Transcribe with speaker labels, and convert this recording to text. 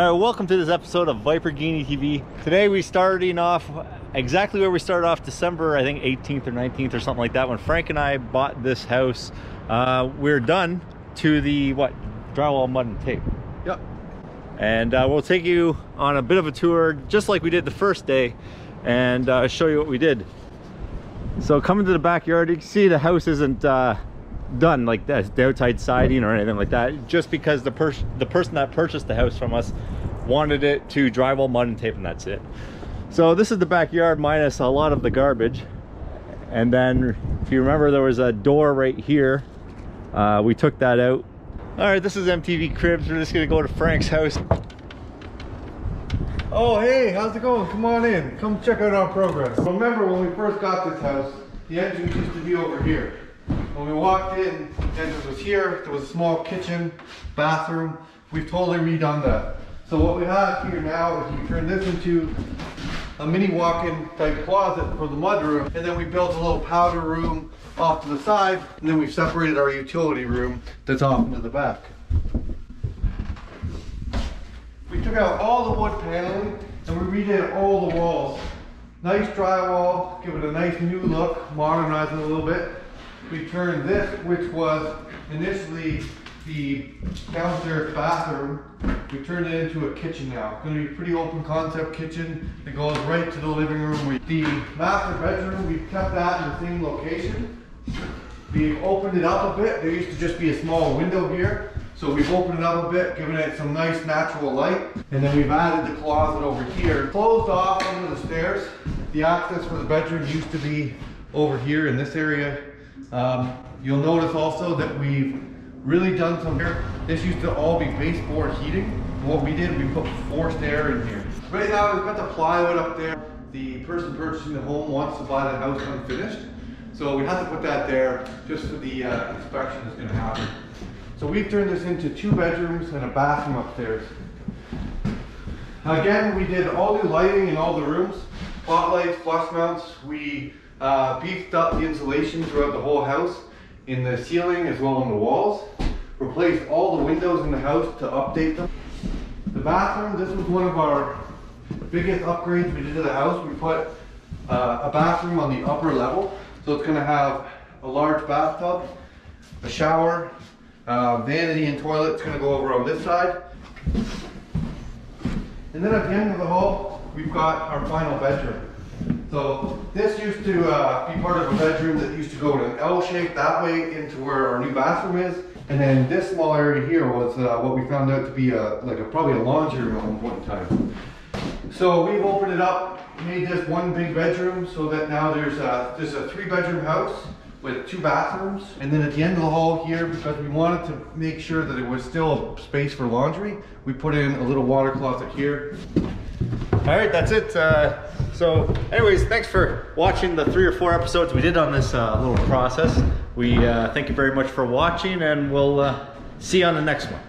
Speaker 1: All right, welcome to this episode of Viperghini TV. Today we're starting off exactly where we started off December, I think 18th or 19th or something like that, when Frank and I bought this house. We're done to the drywall, mud, and tape.
Speaker 2: Yep.
Speaker 1: And we'll take you on a bit of a tour, just like we did the first day, and show you what we did. So coming to the backyard, you can see the house isn't done like that, the outside siding or anything like that, just because the person that purchased the house from us wanted it to drywall, mud, and tape, and that's it. So this is the backyard minus a lot of the garbage. And then if you remember, there was a door right here. We took that out. All right, this is MTV Cribs. We're just gonna go to Frank's house.
Speaker 2: Oh, hey, how's it going? Come on in. Come check out our progress. Remember when we first got this house, the entrance used to be over here. When we walked in, the entrance was here. There was a small kitchen, bathroom. We've totally redone that. So what we have here now is you turn this into a mini walk-in type closet for the mudroom, and then we built a little powder room off to the side, and then we've separated our utility room that's off into the back. We took out all the wood paneling and we redid all the walls. Nice drywall, give it a nice new look, modernize it a little bit. We turned this, which was initially the downstairs bathroom, we turned it into a kitchen now. It's going to be a pretty open concept kitchen that goes right to the living room. The master bedroom, we've kept that in the same location. We've opened it up a bit. There used to just be a small window here. So we've opened it up a bit, given it some nice natural light. And then we've added the closet over here. Closed off under the stairs. The access for the bedroom used to be over here in this area. You'll notice also that we've really done some here. This used to all be baseboard heating. And what we did, we put forced air in here. Right now we've got the plywood up there. The person purchasing the home wants to buy the house unfinished. So we had to put that there just for the inspection that's going to happen. So we've turned this into 2 bedrooms and a bathroom upstairs. Again, we did all new lighting in all the rooms. Spotlights, flush mounts. We beefed up the insulation throughout the whole house, in the ceiling as well on the walls. Replaced all the windows in the house to update them. The bathroom, this was one of our biggest upgrades we did to the house. We put a bathroom on the upper level. So it's going to have a large bathtub, a shower, vanity and toilet. It's going to go over on this side. And then at the end of the hall, we've got our final bedroom. So this used to be part of a bedroom that used to go in an L shape that way into where our new bathroom is. And then this small area here was what we found out to be probably a laundry room at one point in time. So we've opened it up, made this one big bedroom so that now there's a 3-bedroom house with 2 bathrooms. And then at the end of the hall here, because we wanted to make sure that it was still space for laundry, we put in a little water closet here.
Speaker 1: All right, that's it. So anyways, thanks for watching the 3 or 4 episodes we did on this little process. We thank you very much for watching, and we'll see you on the next one.